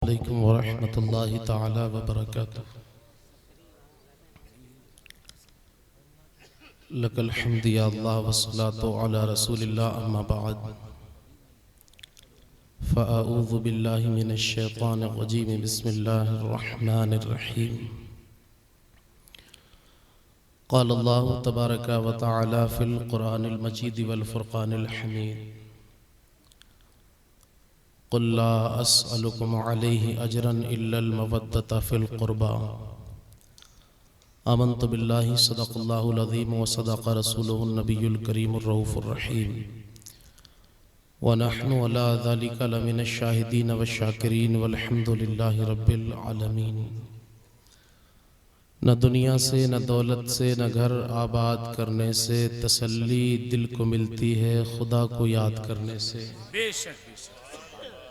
अलैकुम वरहमतुल्लाहि ताला वबरकातुहू। लकल हम्दु या अल्लाह वस्सलातु अला रसूलिल्लाह अम्मा बाद फ़अऊज़ु बिल्लाहि मिनश शैतानिर रजीम बिस्मिल्लाहिर रहमानिर रहीम। क़ाल अल्लाहु तबारक व तआला फ़िल क़ुरआनिल मजीद वल फ़ुरक़ानिल हमीद क़ुल ला अस्अलुकुम अलैहि अजरन इल्लल मवद्दत फ़िल क़ुरबा आमन्तु बिल्लाहि सदक़ल्लाहुल अज़ीम व सदक़ रसूलुहुन नबियुल करीमुर रऊफ़ुर रहीम व नहनु अला ज़ालिका लमिनश शाहिदीन व शाकिरीन वल्हम्दुलिल्लाहि रब्बिल आलमीन। न दुनिया से, न दौलत से, न घर आबाद करने से तसल्ली दिल को मिलती है खुदा को याद करने से।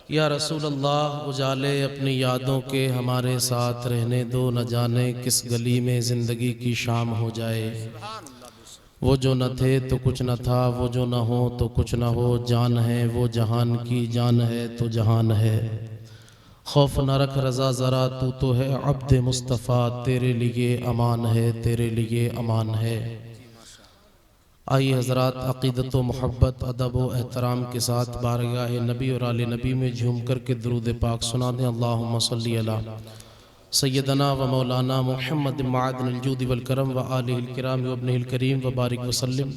या रसूल अल्लाह, उजाले अपनी यादों के हमारे साथ रहने दो, न जाने किस गली में ज़िंदगी की शाम हो जाए। वो जो न थे तो कुछ न था, वो जो न हो तो कुछ न हो, जान है वो जहान की, जान है तो जहान है। खौफ न रख रज़ा ज़रा, तू तो है अब्द मुस्तफ़ा, तेरे लिए अमान है, तेरे लिए अमान है। आइए हज़रात, अक़ीदत व मोहब्बत, अदब व एहतराम के साथ बारगाह नबी और आले नबी में झूम कर के दुरूद पाक सुना दें। अल्लाहुम्मा सल्ली अला सय्यदना व मौलाना मुहम्मद माअदिनिल जूदि वल करम व आलिहिल किराम व इब्निहिल करीम व बारिक व सल्लिम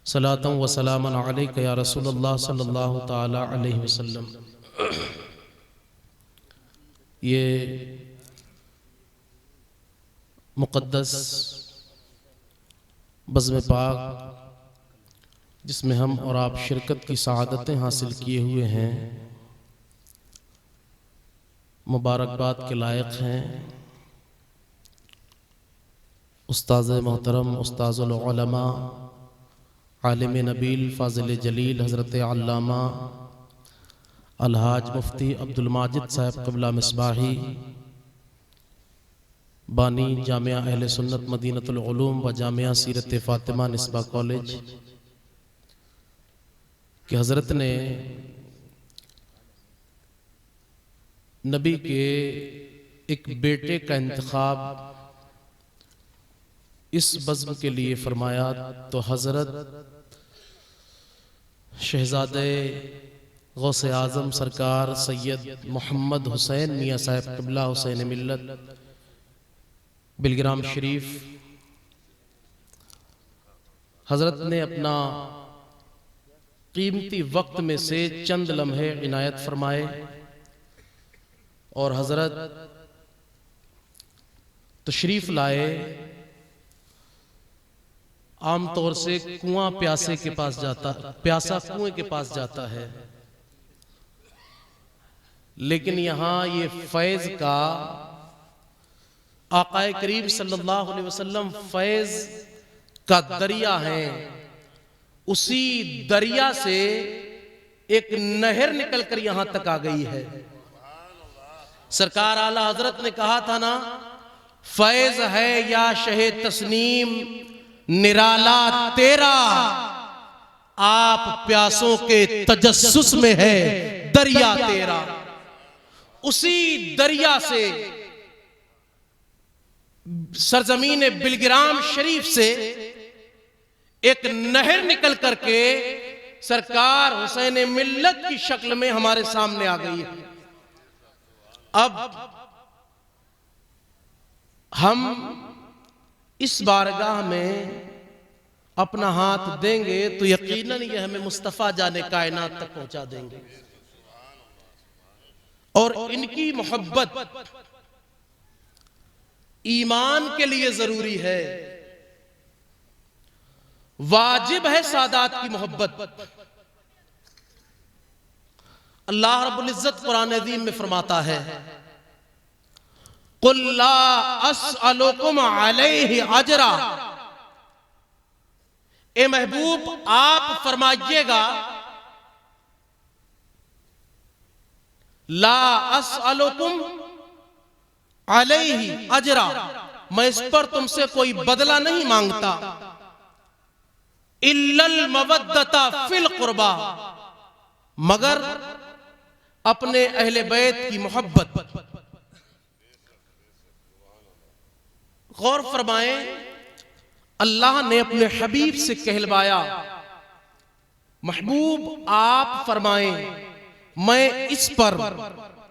सलातन व सलामन अलैका या रसूलल्लाह सल्लल्लाहु तआला अलैहि वसल्लम। ये मुक़द्दस बज़्म पाक जिसमें हम और आप शिरकत की सआदतें हासिल किए हुए हैं, मुबारकबाद के लायक हैं। उस्ताज़ मोहतरम, उस्ताज़ुल उलमा, आलिम नबील, फ़ाज़िल जलील, हज़रत अल्लामा अलहाज मुफ्ती अब्दुल माजिद साहब क़िबला मिसबाही, बानी जामिया अहले सुन्नत मदीनतुल उलूम व जामिया सीरत फ़ातिमा निस्बा कॉलेज कि हज़रत ने नबी के एक बेटे का इंतखाब इस बज़्म के लिए फरमाया, तो हज़रत शहज़ादे गौसे आज़म सरकार सैयद मोहम्मद हुसैन मियाँ साहब क़िबला हुसैन मिल्लत बिलग्राम शरीफ, हज़रत ने अपना कीमती वक्त में से चंद लम्हे इनायत फरमाए और हज़रत तशरीफ लाए। आमतौर से कुआं प्यासे के पास जाता, प्यासा कुएं के पास जाता है, लेकिन यहाँ ये फैज़ का आक़ाए करीम सल्लल्लाहु अलैहि वसल्लम फैज़ का दरिया है। उसी दरिया से एक नहर निकल कर यहां तक आ गई है। सरकार आला हजरत ने कहा था ना, फैज़ है या शहे तस्नीम निराला तेरा, आप प्यासों के तजस्सुस में है दरिया तेरा। उसी दरिया से, सरजमीन बिलग्राम शरीफ से एक नहर निकल करके सरकार हुसैन मिल्लत की शक्ल में हमारे सामने आ गई है। अब हम इस बारगाह में अपना हाथ देंगे तो यकीनन ये हमें मुस्तफा जाने कायनात तक पहुंचा देंगे। और इनकी मोहब्बत ईमान के लिए जरूरी है, वाजिब है सादात की मोहब्बत। अल्लाह रब्बुल इज्जत कुरान अज़ीम में फरमाता है, कुल ला अस्अलुकुम अलैहि अजरा, ए महबूब आप फरमाइएगा, ला अस्अलुकुम अलैहि अजरा, मैं इस पर तुमसे कोई बदला नहीं मांगता, इल्लल मवद्दता फिल कुर्बा, मगर अपने अहले बैत की मोहब्बत। गौर फरमाएं, अल्लाह ने अपने हबीब से कहलवाया, महबूब आप फरमाएं मैं इस पर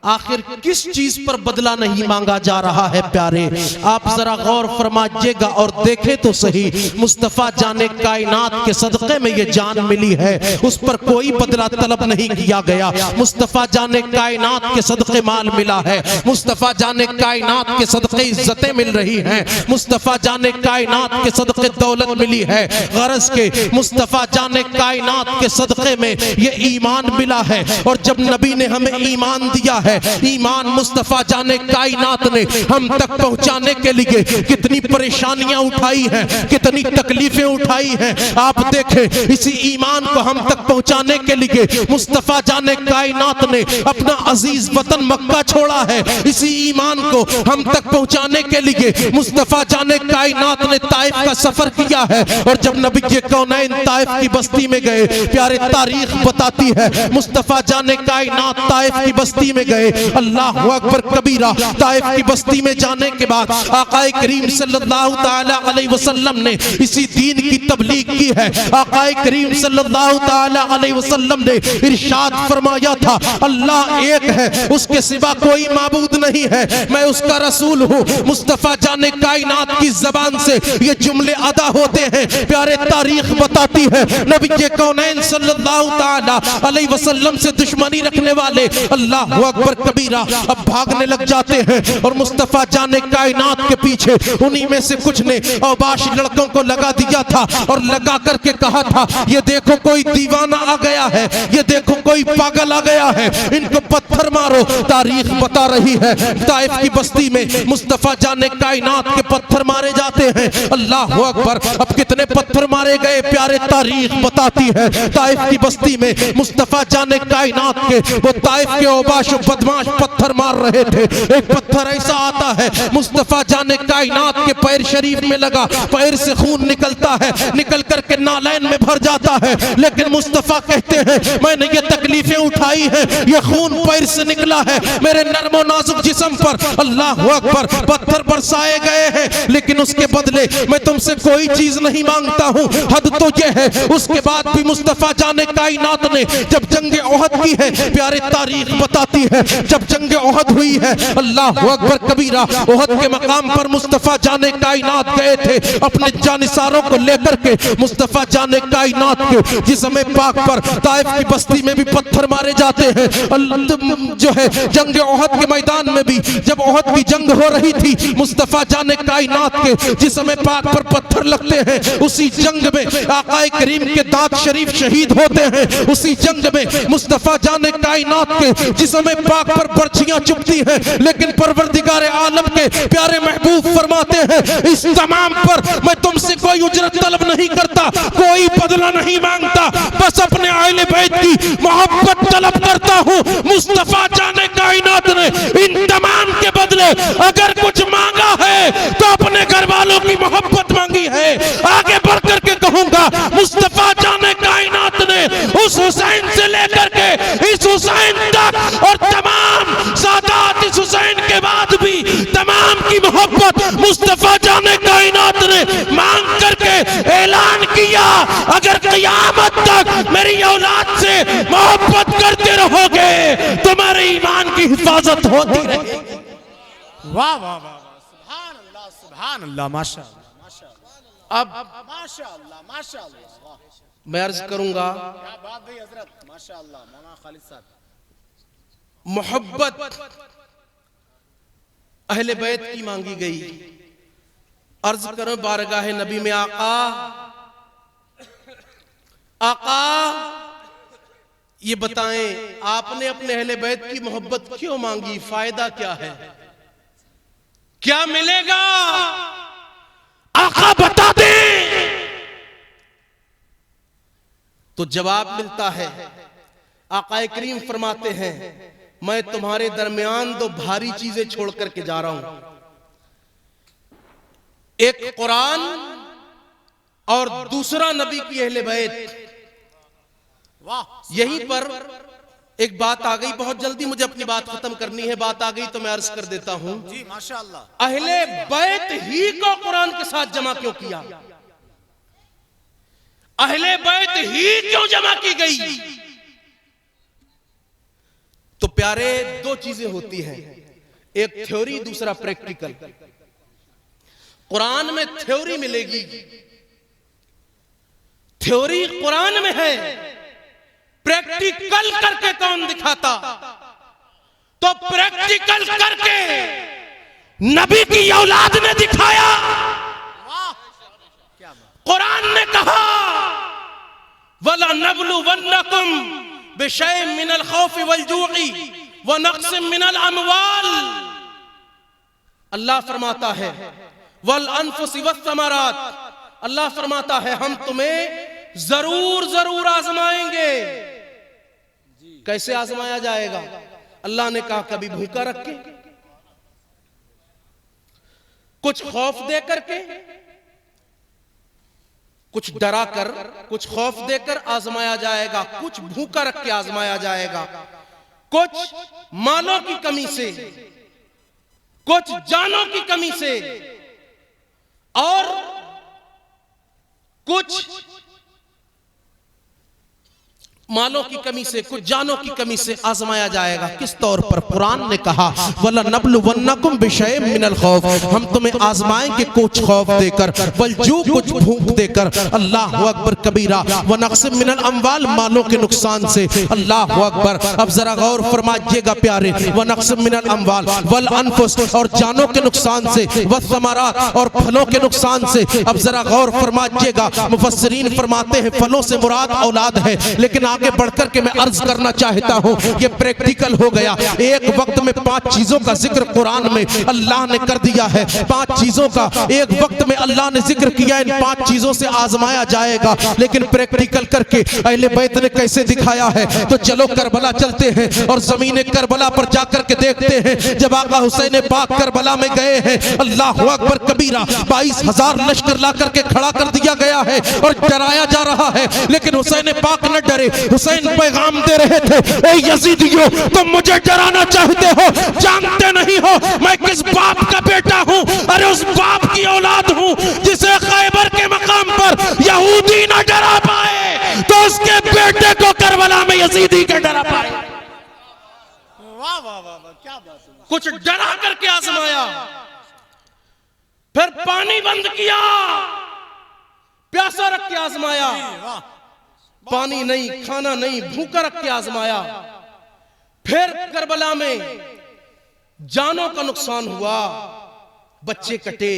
आखिर किस चीज पर बदला नहीं मांगा जा रहा है। प्यारे आप जरा गौर फरमाइएगा और देखें तो सही, मुस्तफा जाने कायनात के सदक़े में ये जान मिली है, उस पर कोई बदला तलब नहीं किया गया। मुस्तफा जाने कायनात के सदक़े माल मिला है, मुस्तफा जाने कायनात के सदक़े इज्जतें मिल रही हैं, मुस्तफा जाने कायनात के सदक़े दौलत मिली है। गरज के मुस्तफा जाने कायनात के सदक़े में ये ईमान मिला है। और जब नबी ने हमें ईमान दिया है, ईमान मुस्तफा जाने कायनात ने हम तक पहुंचाने के लिए कितनी परेशानियां उठाई हैं, कितनी तकलीफें उठाई हैं। आप देखें, इसी ईमान को हम तक पहुंचाने के लिए मुस्तफा जाने कायनात ने अपना अजीज वतन मक्का छोड़ा है। इसी ईमान को हम तक पहुंचाने के लिए मुस्तफा जाने कायनात ने ताइफ का सफर किया है। और जब नबी के कौनैन ताइफ की बस्ती में गए, प्यारे तारीख बताती है मुस्तफा जाने कायनात ताइफ की बस्ती में गए। अल्लाह अकबर कबीरा। ताइफ की बस्ती में जाने के बाद आकाए करीम सल्लल्लाहु ताला अलैहि वसल्लम ने इसी दीन की तबलीग की है। आकाए करीम सल्लल्लाहु ताला अलैहि वसल्लम ने इरशाद फरमाया था, अल्लाह एक है, उसके सिवा कोई माबूद नहीं है, मैं उसका रसूल हूँ। मुस्तफा जाने कायनात की जबान से ये जुमले अदा होते हैं। प्यारे तारीख बताती है नबी के कौनैन सल्लल्लाहु ताला अलैहि वसल्लम से दुश्मनी रखने वाले अल्लाह अकबर कबीरा अब भागने लग जाते हैं। और मुस्तफा जाने कायनात के पीछे उन्हीं में से कुछ ने औबाश लड़कों को लगा दिया था और लगा करके कहा था, ये देखो कोई दीवाना आ गया है, ये देखो कोई पागल आ गया है, इनको पत्थर मारो। तारीख बता रही है ताइफ की बस्ती में मुस्तफा जाने कायनात के पत्थर मारे जाते हैं। अल्लाह अकबर, अब कितने पत्थर मारे गए प्यारे तारीख बताती है। ताइफ की बस्ती में मुस्तफा जाने कायनात के वो ताइफ के औबाश बदमाश पत्थर मार रहे थे। एक पत्थर ऐसा आता है मुस्तफा जाने कायनात के पैर शरीफ में लगा, पैर से खून निकलता है, निकल करके नालैन में भर जाता है। लेकिन मुस्तफा कहते हैं मैंने ये तकलीफें उठाई हैं, ये खून पैर से निकला है मेरे नर्मो नाजुक जिस्म पर। अल्लाह अकबर, पत्थर बरसाए गए हैं, लेकिन उसके बदले मैं तुमसे कोई चीज नहीं मांगता हूँ। हद तो ये है, उसके बाद भी मुस्तफा जाने कायनात ने जब जंग ओहद की है, प्यारे तारीख बताती है जब जंग ओहद हुई है, अल्लाह अकबर कबीरा, ओहद के मकाम पर मुस्तफा जाने कायनात गए थे अपने जानिसारों को लेकर के। मुस्तफा जाने कायनात के जिस्म पाक पर ताइफ की बस्ती में भी पत्थर मारे जाते हैं। जो है जंग ओहद के मैदान में भी जब ओहद की जंग हो रही थी, मुस्तफा जाने कायनात के जिस्म पाक पर पत्थर लगते हैं। उसी जंग में आकाए करीम के दांत शरीफ शहीद होते हैं। उसी जंग में मुस्तफा जाने कायनात के जिस्म पाक पर बर्छियां चुभती हैं। लेकिन परवरदिगार आलम के प्यारे महबूब फरमाते हैं, इस तमाम पर मैं तुमसे कोई उजरत तलब नहीं करता, कोई बदला नहीं मांगता, बस अपने अहले बैत की मोहब्बत तलब करता हूँ। मुस्तफा जाने कायनात ने इन तमाम के बदले अगर कुछ मांगा है तो अपने घर वालों की मोहब्बत मांगी है। आगे बढ़ करके कहूंगा, मुस्तफा जाने कायनात ने उस हुसैन से लेकर के इस हुसैन तक और तमाम सादात इस हुसैन के बाद भी तमाम की मोहब्बत मुस्तफा जाने कायनात ने मांग करके ऐलान किया, अगर क़यामत तक मेरी औलाद से मोहब्बत करते रहोगे तुम्हारे ईमान की हिफाजत होती रहेगी। वाह वाह वाह, सुभान अल्लाह, सुभान अल्लाह, माशाअल्लाह माशाअल्लाह। अब माशाअल्लाह माशाअल्लाह, मैं अर्ज करूंगा, क्या बात भाई हजरत, माशाअल्लाह। मौलाना खालिद साहब, मोहब्बत अहले बैत की मांगी गई। अर्ज करो बारगाह नबी में, आका आका ये बताएं आपने अपने अहले बैत की मोहब्बत क्यों मांगी, फायदा क्या है, क्या मिलेगा, आका बता दे। तो जवाब मिलता है, आका करीम फरमाते हैं मैं तुम्हारे दरमियान दो भारी चीजें छोड़ करके जा रहा हूं, एक कुरान और दूसरा नबी की अहले बैत। वाह, यहीं पर एक बात आ गई, बहुत जल्दी मुझे अपनी बात खत्म करनी है, बात आ गई तो मैं अर्ज कर देता हूं जी माशाअल्लाह। अहले बैत ही को कुरान के साथ जमा क्यों किया? अहले बैत ही क्यों जमा की गई? तो प्यारे दो चीजें होती हैं, एक थ्योरी, दूसरा प्रैक्टिकल। कुरान में थ्योरी मिलेगी, थ्योरी कुरान में है, प्रैक्टिकल करके कौन दिखाता? तो प्रैक्टिकल करके नबी की औलाद ने दिखाया। कुरान ने कहा वला नबलु वन्नकुम बिशै मिनल खौफि वल जूइ व नक्सिम मिनल अमवाल। अल्लाह फरमाता है वल अनफुसि वस्समरात, अल्लाह फरमाता है हम तुम्हें जरूर जरूर आजमाएंगे। कैसे आजमाया जाएगा? अल्लाह ने कहा कभी भूखा रख के, कुछ खौफ दे करके, कुछ डरा कर, कुछ खौफ देकर आजमाया जाएगा, कुछ भूखा रख के आजमाया जाएगा, कुछ मालों की कमी से, कुछ जानों की कमी से, और कुछ मालों की कमी से, कुछ जानों की कमी से आजमाया जाएगा। किस तौर पर? कुरान ने कहा वला नबलुवन्नकुम बिशै मिनल खौफ, हम तुम्हें आजमाएंगे कुछ खौफ देकर, वलजू कुछ भूख देकर, अल्लाहु अकबर कबीरा, व नक्सिम मिनल अमवाल मालों के नुकसान से, अल्लाहु अकबर। अब जरा गौर फरमाइएगा प्यारे, व नक्सिम मिनल अमवाल वल अनफुस, और जानों के नुकसान से, व समरात, और फलों के नुकसान से। अब जरा गौर फरमाइएगा, मुफस्सिरीन फरमाते हैं फलों से मुराद औलाद है, लेकिन आगे बढ़कर के मैं अर्ज करना चाहता हूं ये प्रैक्टिकल हो गया। एक वक्त में 5 चीजों का जिक्र कुरान में अल्लाह ने कर दिया है, 5 चीजों का एक वक्त में अल्लाह ने जिक्र किया, इन 5 चीजों से आजमाया जाएगा। लेकिन प्रैक्टिकल करके अहले बैत ने कैसे दिखाया है? तो चलो करबला चलते हैं और जमीन करबला पर जाकर के देखते हैं। जब आका हुसैन पाक करबला में गए हैं, अल्लाह अकबर कबीरा, 22,000 लश्कर ला करके खड़ा कर दिया गया है और डराया जा रहा है, लेकिन हुसैन पाक न डरे। हुसैन पैगाम दे रहे थे, ए यजीदियों तुम मुझे डराना चाहते हो, जानते नहीं हो मैं किस बाप का बेटा हूं। अरे उस बाप की औलाद हूं जिसे खैबर के मकाम पर यहूदी न डरा पाए, तो उसके बेटे को करबला में यजीदी के डरा पाए। वाह वाह वाह वाह, क्या बात है। कुछ डरा करके आजमाया, फिर पानी बंद किया, प्यासा रख के आजमाया, पानी नहीं, खाना नहीं, भूखा रख के आजमाया। फिर करबला में जानों का नुकसान हुआ, बच्चे कटे,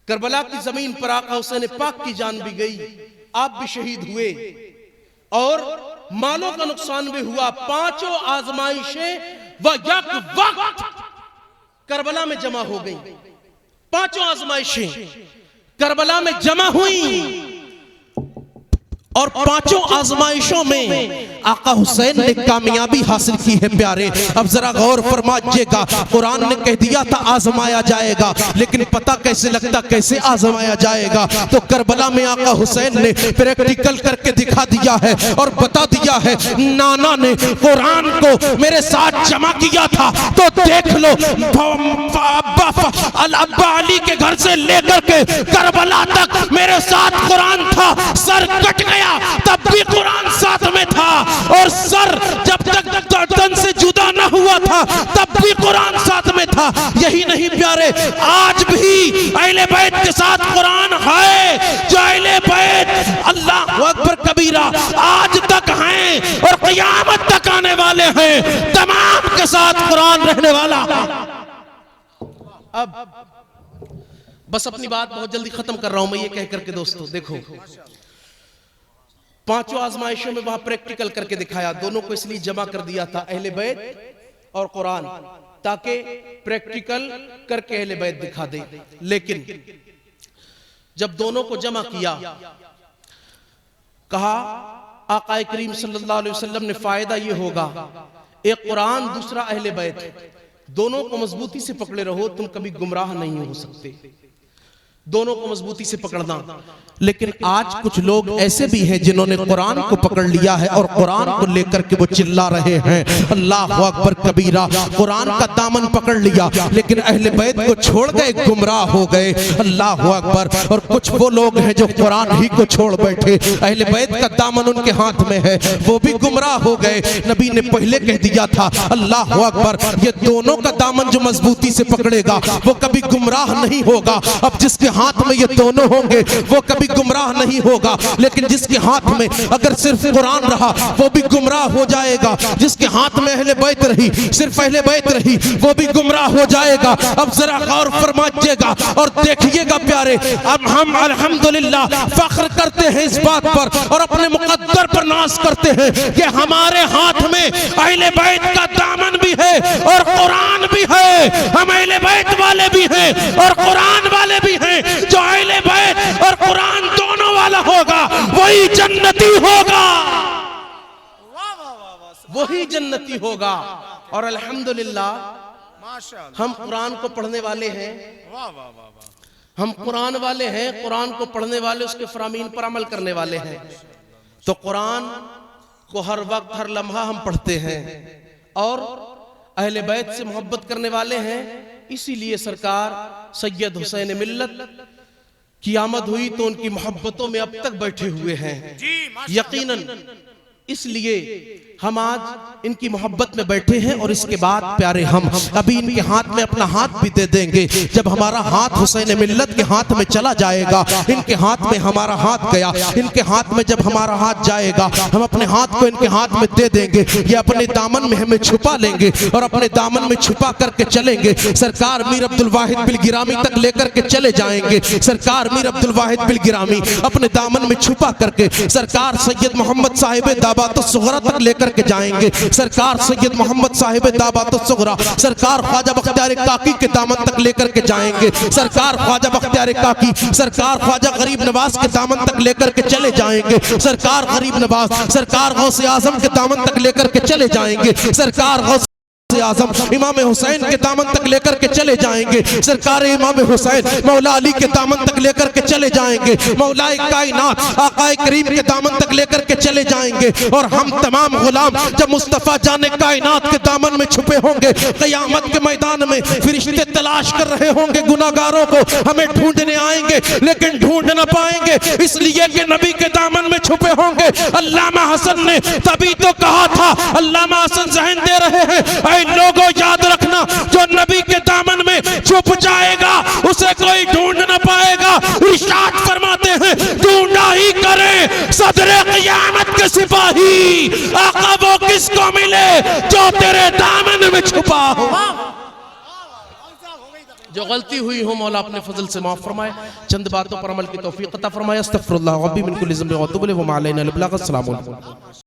करबला की जमीन पर आका हुसैन पाक की जान भी गई, आप भी शहीद हुए, और मालों का नुकसान भी हुआ। 5 आजमाइशें व यक वक्त करबला में जमा हो गई। 5 आजमाइशें करबला में जमा हुई, और 5 आजमाइशों में आका हुसैन ने कामयाबी हासिल की है प्यारे। अब जरा गौर फरमाइएगा, कुरान ने कह दिया था आजमाया जाएगा, लेकिन पता कैसे लगता कैसे आजमाया जाएगा? तो करबला में आका हुसैन ने प्रैक्टिकल करके दिखा दिया है और बता दिया है। नाना ने कुरान को मेरे साथ जमा किया था, तो देख लो, अब्बा अली के घर से लेकर के करबला तक मेरे साथ कुरान था। सर कट गया तब भी कुरान साथ में था, और सर जब तक गर्दन से जुदा न हुआ था तब भी कुरान साथ में था। यही नहीं प्यारे, आज भी अहले बैत के साथ कुरान है। जो अहले बैत अल्लाह अकबर कबीरा आज तक हैं और क़यामत तक आने वाले हैं, तमाम के साथ कुरान रहने वाला। अब बस अपनी बात बहुत जल्दी खत्म कर रहा हूं मैं, ये कह करके दोस्तों देखो, 5 आजमाइशों में वहां प्रैक्टिकल करके दिखाया। दोनों को इसलिए जमा कर दिया था, अहले बैत और कुरान, ताकि प्रैक्टिकल करके अहले बैत दिखा दे। लेकिन जब दोनों को जमा किया, कहा आका करीम सल्लल्लाहु अलैहि वसल्लम ने फायदा ये होगा, एक कुरान दूसरा अहले बैत, दोनों को मजबूती से पकड़े रहो, तुम कभी गुमराह नहीं हो सकते। दोनों को मजबूती से पकड़ना। लेकिन आज कुछ लोग ऐसे भी हैं जिन्होंने कुरान को पकड़ लिया है और कुरान को लेकर के वो चिल्ला रहे हैं अल्लाह अकबर कबीरा। कुरान का दामन पकड़ लिया लेकिन अहले बैत को छोड़ गए, गुमराह हो गए। अल्लाह अकबर। और कुछ वो लोग हैं जो कुरान ही को छोड़ बैठे, अहले बैत का दामन उनके हाथ में है, वो भी गुमराह हो गए। नबी ने पहले कह दिया था अल्लाह अकबर, ये दोनों का दामन जो मजबूती से पकड़ेगा वो कभी गुमराह नहीं होगा। अब जिसके हाथ में ये दोनों होंगे वो कभी गुमराह नहीं होगा, लेकिन जिसके हाथ में अगर सिर्फ कुरान रहा वो भी गुमराह हो जाएगा। जिसके हाथ में अहले बैत रही, सिर्फ अहले बैत रही, वो भी गुमराह हो जाएगा। अब जरा गौर फरमाइएगा और देखिएगा प्यारे, अब हम अल्हम्दुलिल्लाह फख्र करते हैं इस बात पर और अपने मुकद्दर पर नाज करते हैं कि हमारे हाथ में अहले बैत का दामन भी है और कुरान भी है। हम अहले बैत वाले भी हैं और कुरान वाले भी हैं। जो अहले बैत और कुरान दोनों वाला होगा वही जन्नती होगा, वही जन्नती होगा। और अल्हम्दुलिल्लाह हम कुरान को पढ़ने वाले हैं, हम कुरान वाले हैं, कुरान को पढ़ने वाले, उसके फरामीन पर अमल करने वाले हैं। तो कुरान को हर वक्त हर लम्हा हम पढ़ते हैं और अहले बैत से मोहब्बत करने वाले हैं। इसीलिए सरकार सैयद हुसैन मिल्लत की आमद हुई तो उनकी मोहब्बतों में अब तक बैठे हुए हैं यकीनन। इसलिए हम आज इनकी मोहब्बत में बैठे हैं और इसके बाद प्यारे हम अभी इनके हाथ में अपना हाथ भी दे देंगे। जब हमारा हाथ हुसैन मिल्लत के हाथ में चला जाएगा, इनके हाथ में हमारा हाथ गया, इनके हाथ में जब हमारा हाथ जाएगा हम अपने हाथ को इनके हाथ में दे देंगे। ये अपने दामन में हमें छुपा लेंगे और अपने दामन में छुपा करके चलेंगे। सरकार मीर अब्दुल वाहिद बिल गिरामी तक लेकर के चले जाएंगे। सरकार मीर अब्दुल वाहिद बिल गिरामी अपने दामन में छुपा करके सरकार सैयद मोहम्मद साहिब दाबातुस सुगरा तक लेकर के जाएंगे। सरकार सैयद मोहम्मद साहिब दाबातुस सुगरा सरकार ख्वाजा बख्तियार काकी के दामन तक लेकर के जाएंगे। सरकार ख्वाजा बख्तियार काकी सरकार ख्वाजा गरीब नवाज के दामन तक लेकर के चले जाएंगे। सरकार गरीब नवाज सरकार गौसे आजम के दामन तक लेकर के चले जाएंगे। सरकार गौसे आजम इमाम हुसैन के दामन तक लेकर के चले जाएंगे। सरकार इमाम हुसैन मौला अली के दामन तक लेकर के चले जाएंगे। मौलाए कायनात आकाए करीम के दामन तक लेकर के चले जाएंगे। और हम तमाम गुलाम जब मुस्तफा जाने कायनात के दामन में छुपे होंगे, क़यामत के मैदान में फरिश्ते तलाश कर रहे होंगे गुनाहगारों को, हमें ढूंढने आएंगे लेकिन ढूंढ न पाएंगे, इसलिए कि नबी के दामन में छुपे होंगे। अल्लामा हसन ने तभी तो कहा था, अल्लामा हसन ज़हन दे रहे हैं, लोगों याद रखना, जो नबी के दामन में छुप जाएगा उसे कोई ढूंढ न पाएगा। इरशाद फरमाते हैं, ढूंढा ही करे सदरे क़यामत के सिपाही, आका वो किसको मिले जो तेरे दामन में छुपा हो। जो गलती हुई हो मौला अपने फजल से माफ फरमाए, चंद बातों पर अमल की तौफीक अता फरमाए। अस्तगफिरुल्लाह रब्बी मिन कुल्लि ज़ंबिन व अतूबु इलैहि व मा अलैना इल्ला अल बलाग। अस्सलामु अलैकुम।